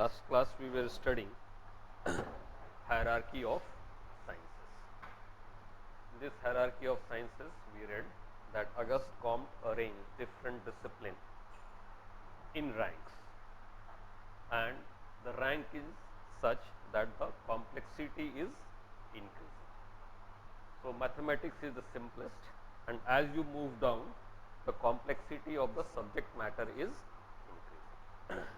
last class we were studying hierarchy of sciences. In this hierarchy of sciences, we read that Auguste Comte arranged different disciplines in ranks, and the rank is such that the complexity is increasing. So, mathematics is the simplest, and as you move down, the complexity of the subject matter is increasing.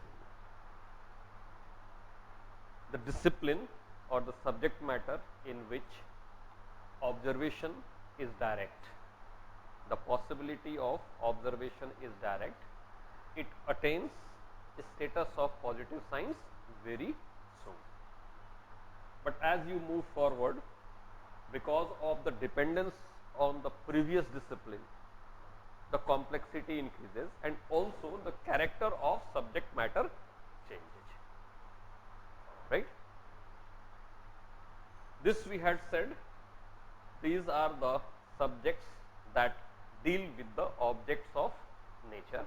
The discipline or the subject matter in which observation is direct, the possibility of observation is direct, it attains a status of positive science very soon. But as you move forward, because of the dependence on the previous discipline, the complexity increases and also the character of subject matter changes, right. This we had said, these are the subjects that deal with the objects of nature,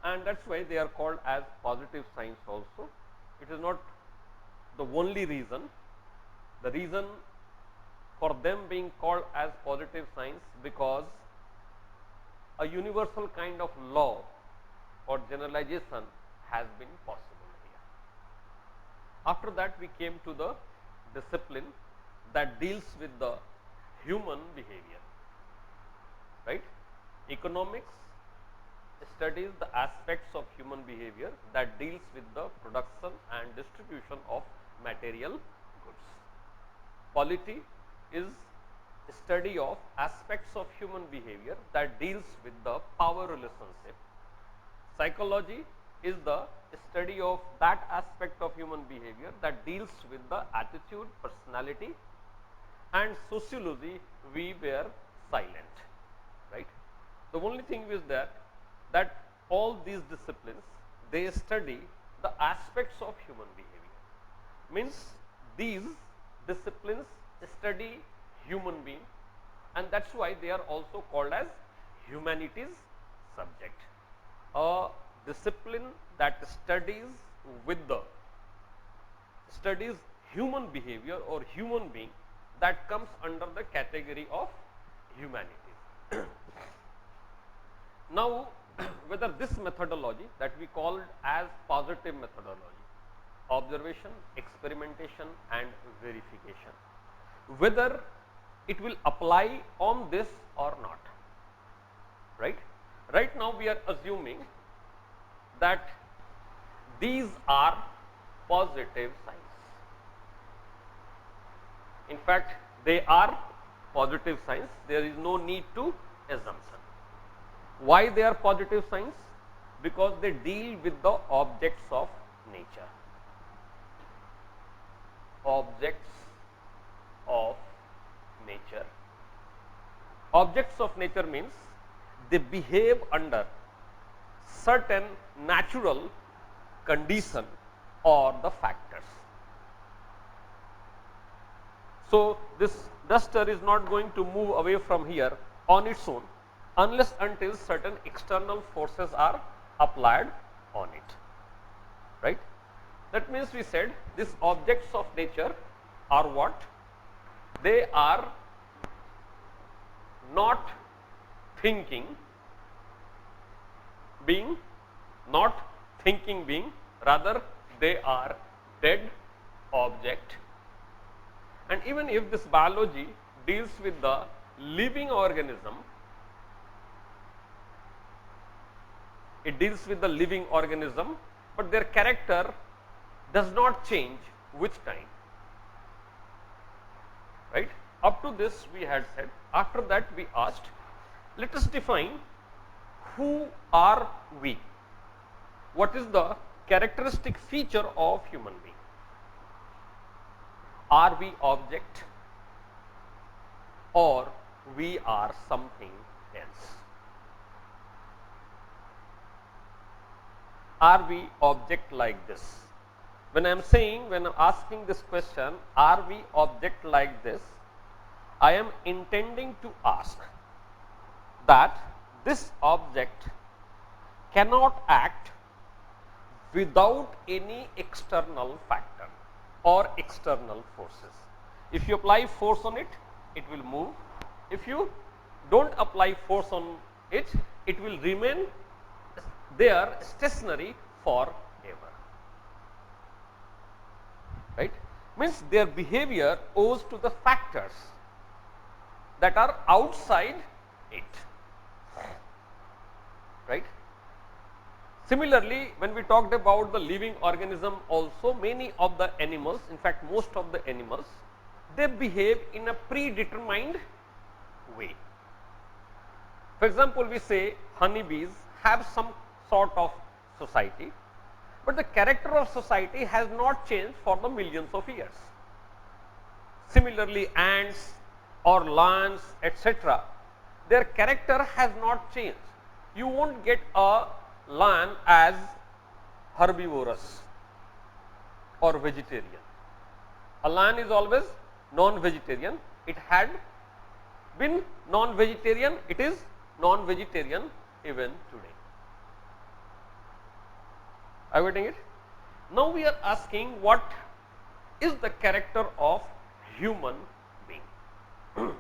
and that is why they are called as positive science also. It is not the only reason. The reason for them being called as positive science, because a universal kind of law or generalization has been possible here. After that, we came to the discipline that deals with the human behavior, right. Economics studies the aspects of human behavior that deals with the production and distribution of material goods. Polity is study of aspects of human behavior that deals with the power relationship. Psychology is the study of that aspect of human behavior that deals with the attitude, personality, and sociology we were silent, right. The only thing is that all these disciplines, they study the aspects of human behavior, means these disciplines study human being, and that is why they are also called as humanities subject. A discipline that studies human behavior or human being, that comes under the category of humanities. Now, whether this methodology that we called as positive methodology, observation, experimentation and verification, whether it will apply on this or not, right. Right now, we are assuming that these are positive science. In fact, they are positive science. There is no need to assumption. Why they are positive science? Because they deal with the objects of nature. Objects of nature. Objects of nature means they behave under certain natural condition or the factors. So, this duster is not going to move away from here on its own unless until certain external forces are applied on it, right. That means we said these objects of nature are what? They are not thinking being, rather they are dead object. And even if this biology deals with the living organism, it deals with the living organism, but their character does not change with time, right. Up to this we had said. After that we asked, let us define who are we, what is the characteristic feature of human being. Are we object or we are something else? Are we object like this? When I am saying, when I am asking this question, are we object like this, I am intending to ask that this object cannot act without any external factor or external forces. If you apply force on it, it will move. If you don't apply force on it, it will remain there stationary forever. Right? Means their behavior owes to the factors that are outside it. Right? Similarly, when we talked about the living organism also, many of the animals, in fact most of the animals, they behave in a predetermined way. For example, we say honeybees have some sort of society, but the character of society has not changed for the millions of years. Similarly, ants or lions, etc., their character has not changed. You won't get a lion as herbivorous or vegetarian. A lion is always non-vegetarian. It had been non-vegetarian, it is non-vegetarian even today. Are you getting it? Now we are asking what is the character of human being.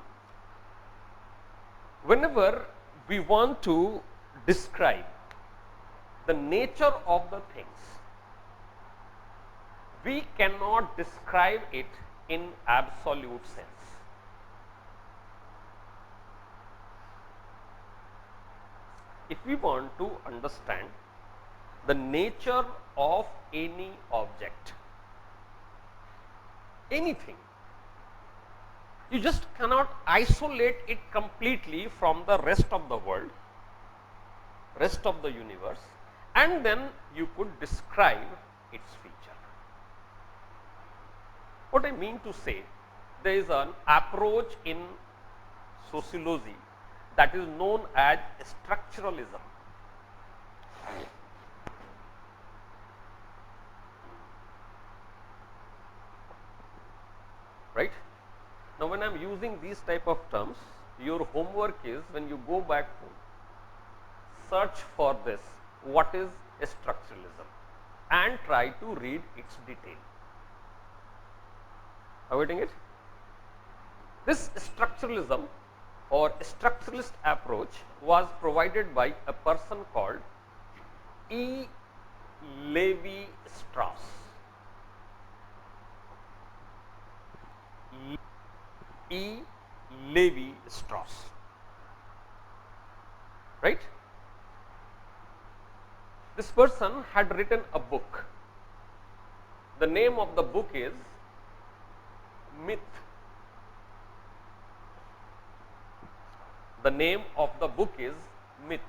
Whenever we want to describe the nature of the things, we cannot describe it in absolute sense. If we want to understand the nature of any object, anything, you just cannot isolate it completely from the rest of the world, rest of the universe, and then you could describe its feature. What I mean to say, there is an approach in sociology that is known as structuralism. Right? Now, when I am using these type of terms, your homework is, when you go back home, search for this, what is structuralism, and try to read its detail. Are you getting it? This structuralism or structuralist approach was provided by a person called E. Levi-Strauss. E. Levi-Strauss. Right? This person had written a book. The name of the book is Myth. The name of the book is Myth.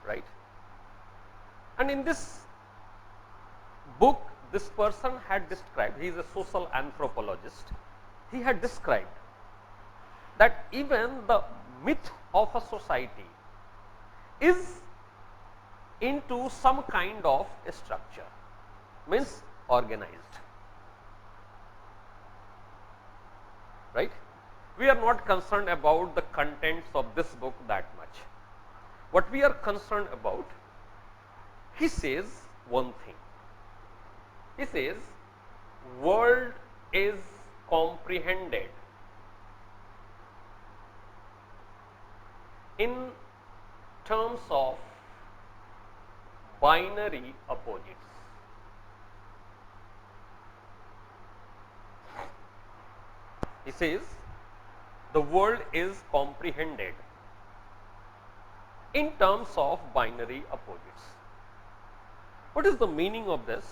Right? And in this book, this person had described, he is a social anthropologist, he had described that even the myth of a society is into some kind of structure, means organized. Right? We are not concerned about the contents of this book that much. What we are concerned about, he says one thing. He says, world is comprehended in terms of binary opposites. He says, the world is comprehended in terms of binary opposites. What is the meaning of this?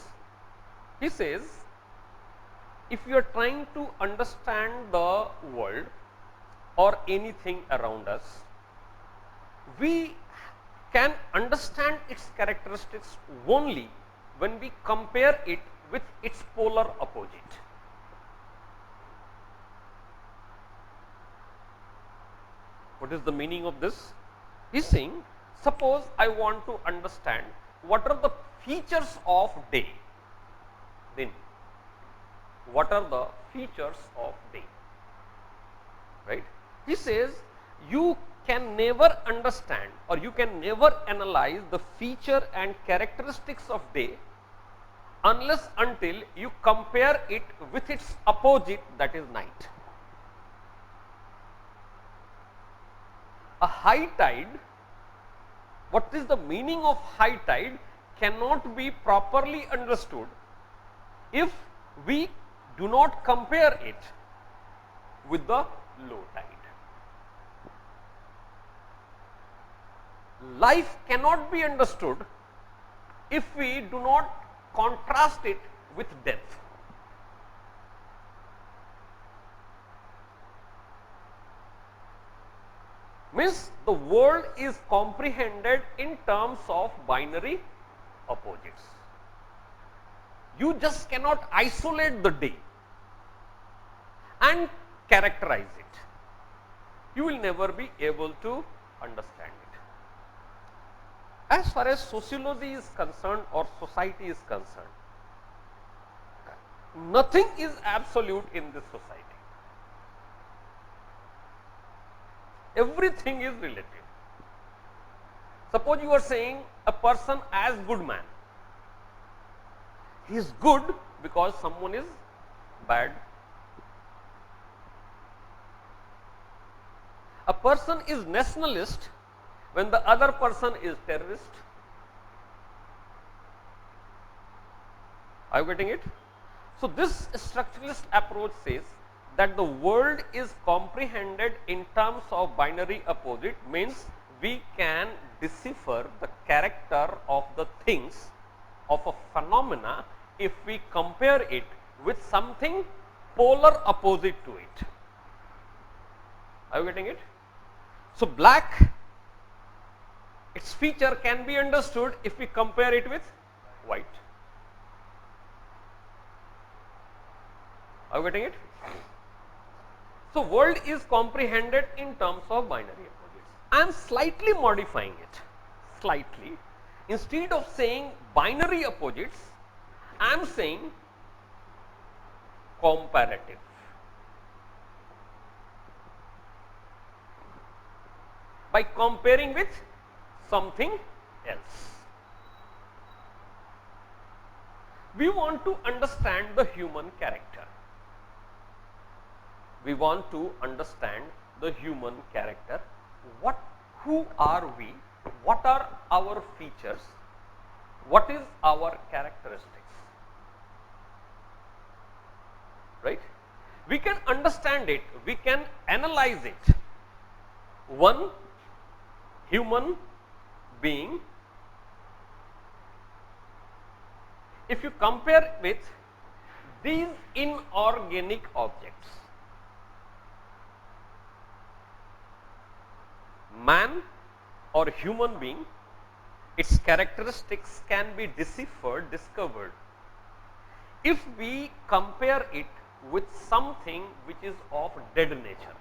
He says, if you are trying to understand the world or anything around us, we can understand its characteristics only when we compare it with its polar opposite. What is the meaning of this? He is saying, suppose I want to understand what are the features of day. Then, what are the features of day? Right? He says, you can never understand or you can never analyze the feature and characteristics of day unless until you compare it with its opposite, that is night. A high tide, what is the meaning of high tide cannot be properly understood if we do not compare it with the low tide. Life cannot be understood if we do not contrast it with death. Means the world is comprehended in terms of binary opposites. You just cannot isolate the day and characterize it. You will never be able to understand it. As far as sociology is concerned or society is concerned, nothing is absolute in this society. Everything is relative. Suppose you are saying a person as good man. He is good because someone is bad. A person is nationalist when the other person is terrorist. Are you getting it? So this structuralist approach says that the world is comprehended in terms of binary opposite, means we can decipher the character of the things of a phenomena if we compare it with something polar opposite to it. Are you getting it? So black, its feature can be understood if we compare it with white. Are you getting it? So world is comprehended in terms of binary opposites. I am slightly modifying it, slightly. Instead of saying binary opposites, I am saying comparative. By comparing with something else. We want to understand the human character. We want to understand the human character. Who are we? What are our features? What is our characteristics? Right? We can understand it. We can analyze it. One human being, if you compare with these inorganic objects, man or human being, its characteristics can be discovered if we compare it with something which is of dead nature.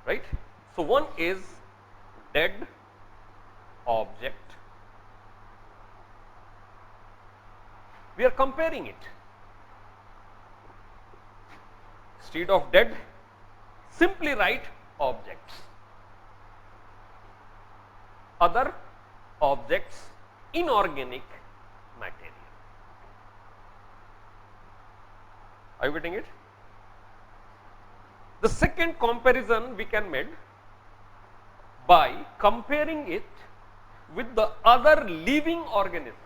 Right? So one is dead object. We are comparing it. Instead of dead, simply write objects. Other objects, inorganic material. Are you getting it? The second comparison we can make by comparing it with the other living organism.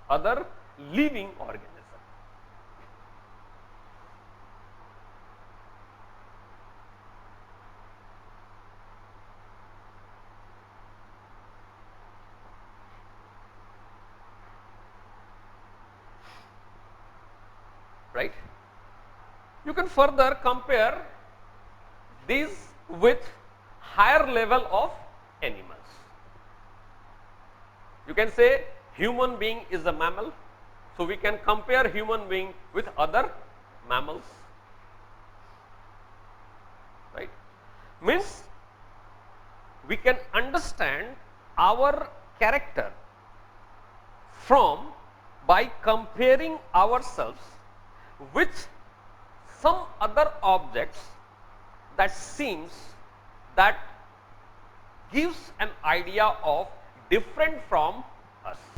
Other living organism. Right? You can further compare these with higher level of animals. You can say human being is a mammal, so we can compare human being with other mammals. Right? Means we can understand our character by comparing ourselves with some other objects that seems that gives an idea of different from us.